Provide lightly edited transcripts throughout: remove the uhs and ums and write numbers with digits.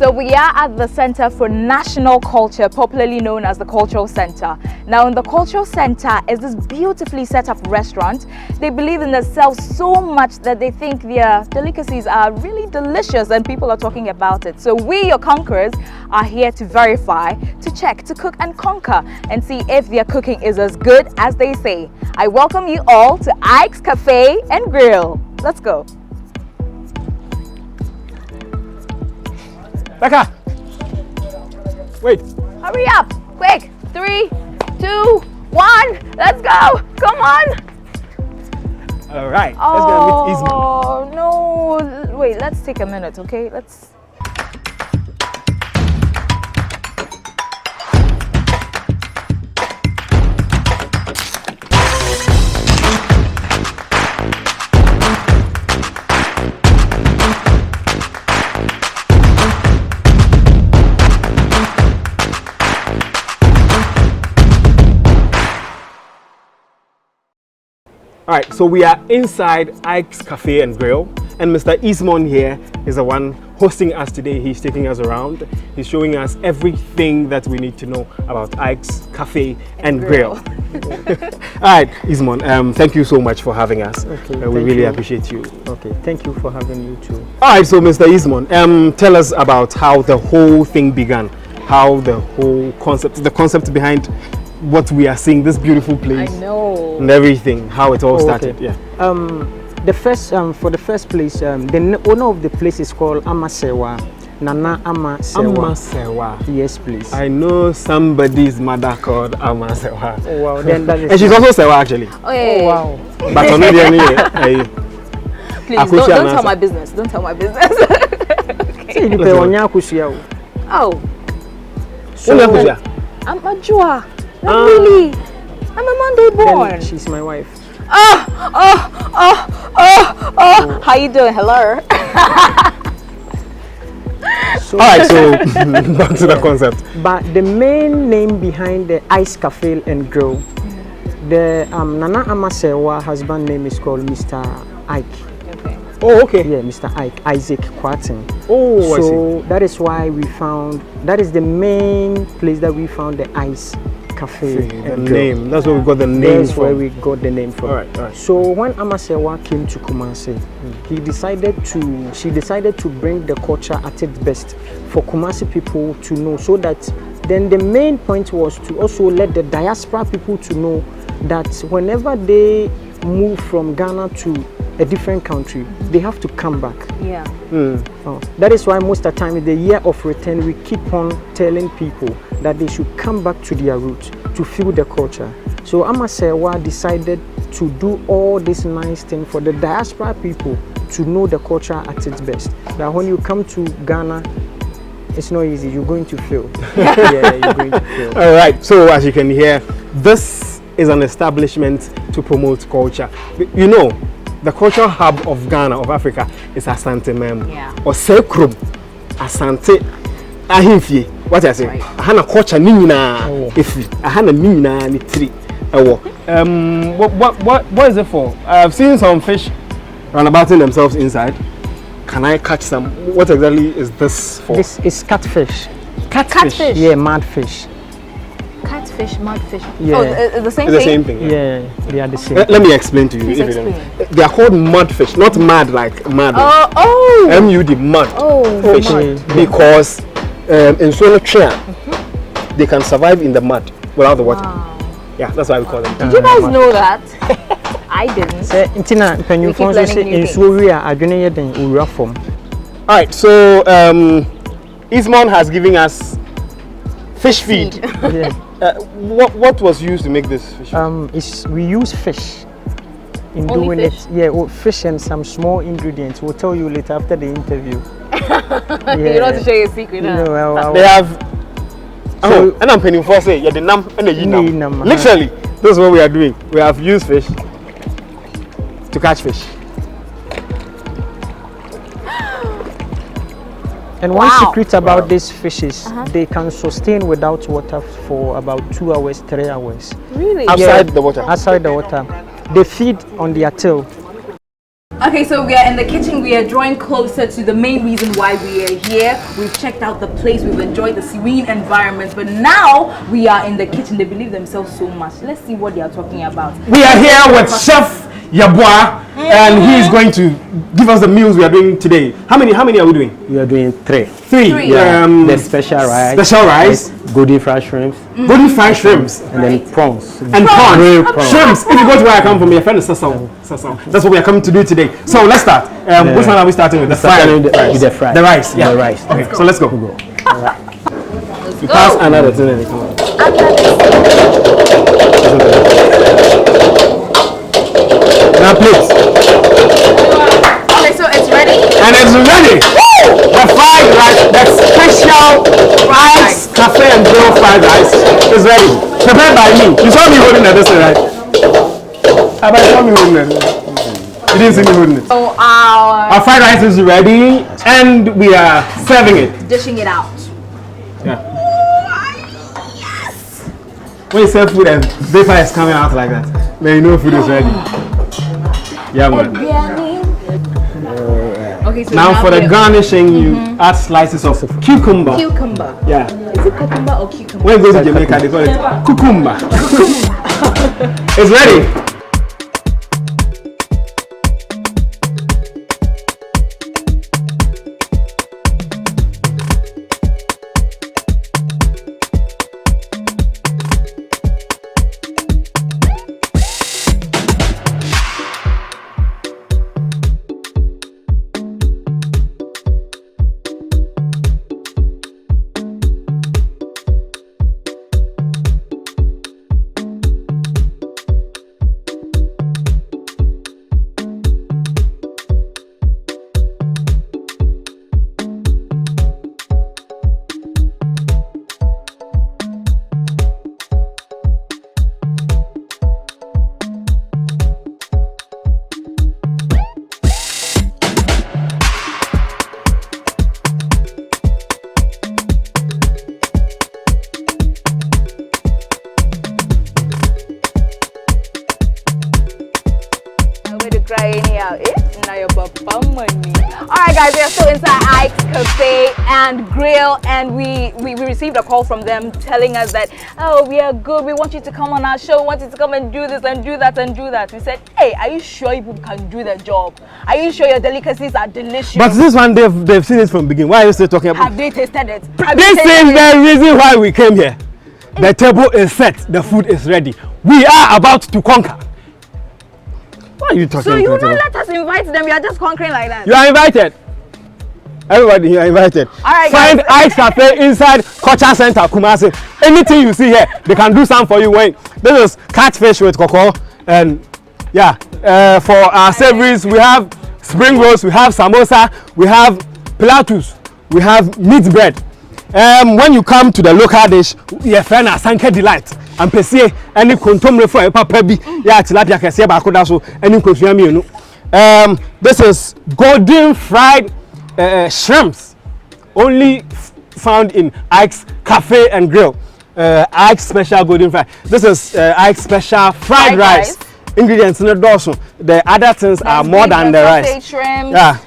So we are at the Center for National Culture, popularly known as the Cultural Center. Now in the Cultural Center is this beautifully set up restaurant. They believe in themselves so much that they think their delicacies are really delicious and people are talking about it. So we, your conquerors, are here to verify, to check, to cook and conquer and see if their cooking is as good as they say. I welcome you all to Ike's Cafe and Grill. Let's go. Becca! Wait. Hurry up! Quick! 3, 2, 1, let's go! Come on! Alright, Oh, let's go meet Isma. Oh, no. Wait, let's take a minute, okay? Let's... Alright, so we are inside Ike's Cafe and Grill, and Mr. Ismon here is the one hosting us today. He's taking us around. He's showing us everything that we need to know about Ike's Cafe and Grill. Alright, Ismon, thank you so much for having us. Okay, we really appreciate you. Okay, thank you for having you too. Alright, so Mr. Ismon, tell us about how the whole thing began, how the whole concept behind what we are seeing, this beautiful place. I know. And everything, how it all started. Okay. Yeah. The first for the first place, the owner of the place is called Amasewa. Nana Amasewa. Amasewa. Yes, please. I know somebody's mother called Amasewa. Oh wow, then that is. And she's also Sewa actually. Oh, yeah. Oh wow. But on the Please, don't tell my business. Don't tell my business. Say you pay on Yakusia. Oh. So, I'm a Jua. Not really. I'm a Monday born. Then she's my wife. How you doing? Hello. So, alright, so back to the concept. but the main name behind the Ice Cafe and Grill, the Nana Amasewa husband name is called Mr. Ike. Okay. Oh, okay. Yeah, Mr. Ike, Isaac Kwarten. Oh, So that is why we found, that is the main place that we found the Ice Cafe The and Grill. name. That's where we got the name That's from. where we got the name from. Alright. So when Amasewa came to Kumasi, she decided to bring the culture at its best for Kumasi people to know, so that then the main point was to also let the diaspora people to know that whenever they move from Ghana to a different country, they have to come back. Yeah. That is why most of the time in the year of return, we keep on telling people that they should come back to their roots to feel the culture. So Amasewa decided to do all this nice thing for the diaspora people to know the culture at its best. That when you come to Ghana, it's not easy. You're going to feel. Yeah, you're going to feel. All right. So as you can hear, this is an establishment to promote culture. You know, the cultural hub of Ghana, of Africa, is Asante Mem. Yeah. Or Sekrum, Asante, Ahimfi. What I say? Right. Ahana culture nina ifi. Ahana nina ni tri. What is it for? I've seen some fish runabouting themselves inside. Can I catch some? What exactly is this for? This is catfish. Catfish. Yeah, mad fish. Catfish, mudfish. Yeah. Oh, the same It's the thing? same thing. Yeah, they are the same. Let me explain to you. Please if you don't explain. know. They are called mudfish, not mad like mad. Oh. M-U-D, mud fish. mud. Because in Solo they can survive in the mud without the water. Wow. Yeah, that's why we call them. Did you guys know that? I didn't. Intina, when you We keep say learning new in things. Suria, I don't know then Ura form. Alright, so Ismon has given us fish feed. Yeah. What was used to make this fish feed? We use fish in Only doing fish? it. Yeah, fish and some small ingredients. We'll tell you later after the interview. You don't have to show your secret, huh? No, They have. So- And I'm paying for say, yeah, the num and the Yinam, yinam. Literally, this is what we are doing. We have used fish to catch fish. And one Wow. secret about these fishes, they can sustain without water for about 2 hours, 3 hours. Really? Outside the water. Outside the water. They feed on their tail. Okay, so we are in the kitchen. We are drawing closer to the main reason why we are here. We've checked out the place. We've enjoyed the serene environment. But now we are in the kitchen. They believe themselves so much. Let's see what they are talking about. We are here with Chef Yabua, and he is going to give us the meals we are doing today. How many are we doing? We are doing three. Three. Yeah. The special rice. Special rice. Golden fried shrimps. Golden fried shrimps. And then prawns. And prawns. Shrimps. If you go to where I come from, your friend is Sasau. That's what we are coming to do today. So let's start. Which one are we starting with? The fried rice. With the fried. The rice. Yeah. The rice. Okay, so let's go. All right. You pass another thing and they come on. Now please. Okay, so it's ready. And it's ready. The fried rice, the special rice, cafe and grill fried rice is ready. Prepared by me. You saw me holding it this way, right? I saw me holding it. You didn't see me holding it. So our fried rice is ready and we are serving it. dishing it out. Yeah. When you serve food and vapor is coming out like that, then you know food is ready. Yeah, man. Okay, so Now for the garnishing, you add slices of cucumber. Cucumber. Yeah. Is it cucumber or cucumber? When you go to Jamaica, they call it cucumber. It's ready. Alright guys, we are still inside Ike's Cafe and Grill, and we received a call from them telling us that, oh, we are good, we want you to come on our show, we want you to come and do this and do that and do that. We said, hey, are you sure you can do the job? Are you sure your delicacies are delicious? But this one, they've seen it from the beginning. Why are you still talking about it? Have they tasted it? This is the reason why we came here. The table is set, the food is ready. We are about to conquer. Why are you talking So you will about? not let us invite them, you are just conquering like that. You are invited. Everybody here invited. Alright, Find guys. Ike's Cafe inside Culture Centre, Kumasi. Anything you see here, they can do some for you. Wait, this is catfish with cocoa, and yeah, for our savories we have spring rolls, we have samosa, we have pilatus, we have meat bread. When you come to the local dish, your friend Asanke Delight and Pesie, any contomre for a papabi, yeah, tilapia kese ba koda so, any kosua mienu. This is golden fried shrimps, only found in Ike's Cafe and Grill. Ike's special golden fried. This is Ike's special fried rice. Ingredients in the dorsal. The other things are more than the rice. Shrimp. Yeah.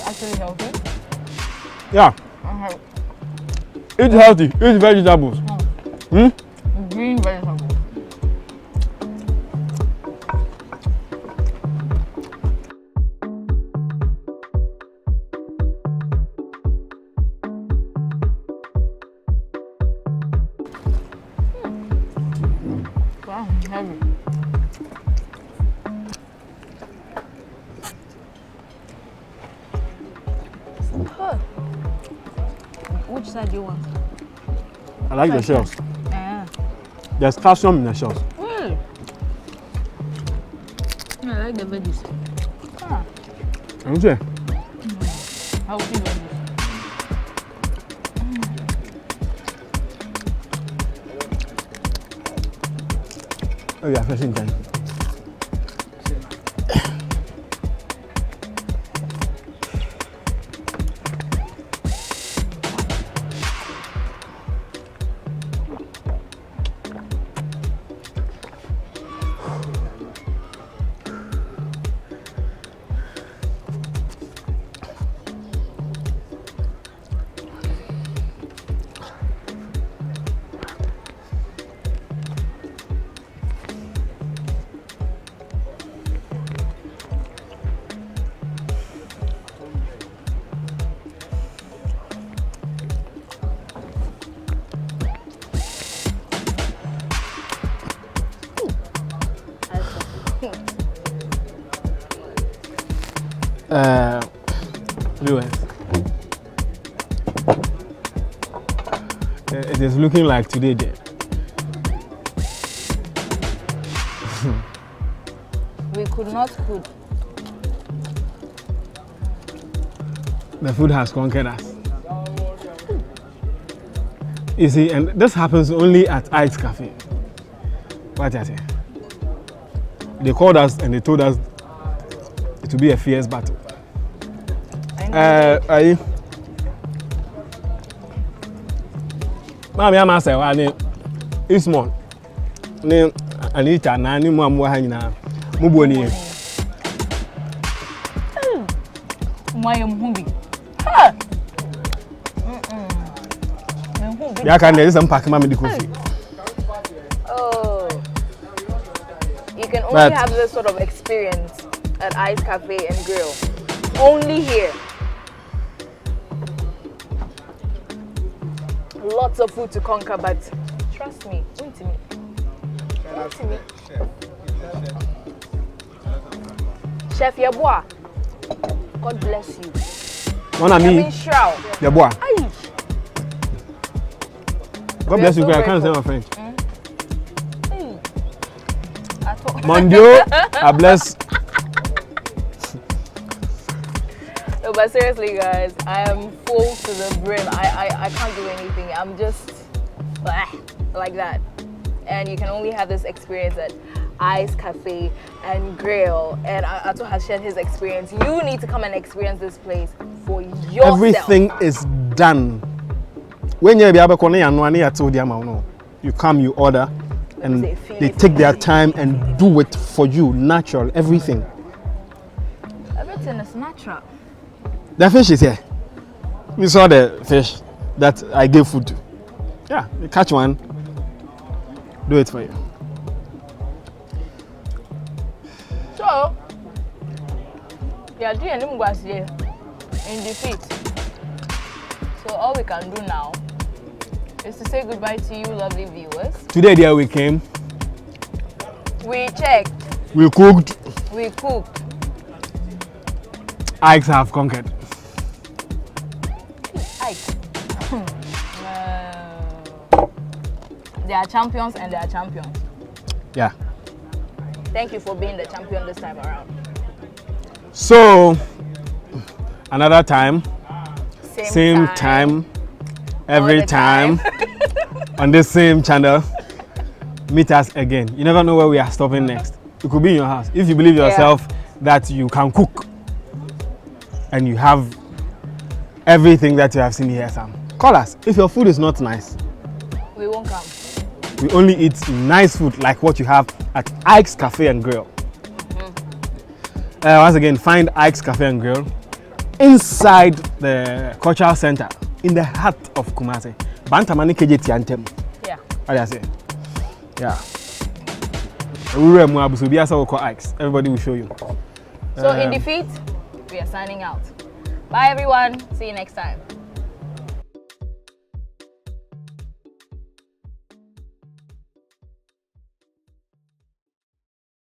Actually healthy. Yeah. Eat healthy. Eat vegetables. Green vegetables. Wow, heavy. Which side do you want? I like the shells. Yeah. There's calcium in the shells. Really? I like the veggies. Okay. Healthy veggies. Oh yeah, first in time. viewers. It is looking like today there. We could not cook. The food has conquered us. You see, and this happens only at Ike's Cafe. What I say? They called us and they told us it will be a fierce battle. Mami, I'm asking, I need this one. I need to know more and more. Muboni. My hungry. Yeah, can there is some pack mami the coffee. Oh, you can only have this sort of experience at Ice Cafe and Grill. Only here. Lots of food to conquer, but trust me, intimate. Chef Yeboah, God bless you. One of me, Yeboah. God bless you, I can't say my French. Mon Dieu, I bless. No, but seriously, guys, I am full to the brim. I can't do anything. I'm just like that. And you can only have this experience at Ice Cafe and Grill. And Ato has shared his experience. You need to come and experience this place for yourself. Everything is done. When you come, you order, and they take their time and do it for you, natural, everything. Everything is natural. The fish is here. We saw the fish that I gave food to. Yeah, you catch one, do it for you. So, yeah, DM was here in defeat. So all we can do now is to say goodbye to you, lovely viewers. Today, there we came. We checked. We cooked. We cooked. Ikes have conquered. Ikes. They are champions and they are champions. Yeah. Thank you for being the champion this time around. So, another time, same time, every time, on this same channel, meet us again. You never know where we are stopping next. It could be in your house. If you believe yourself that you can cook and you have everything that you have seen here, Sam, call us. If your food is not nice, we won't come. We only eat nice food like what you have at Ike's Cafe and Grill. Once again, find Ike's Cafe and Grill inside the cultural center in the heart of Kumasi. Bantama ni keje tiantem. Yeah. What do I say? Yeah. Everybody will show you. So in defeat, we are signing out. Bye everyone. See you next time.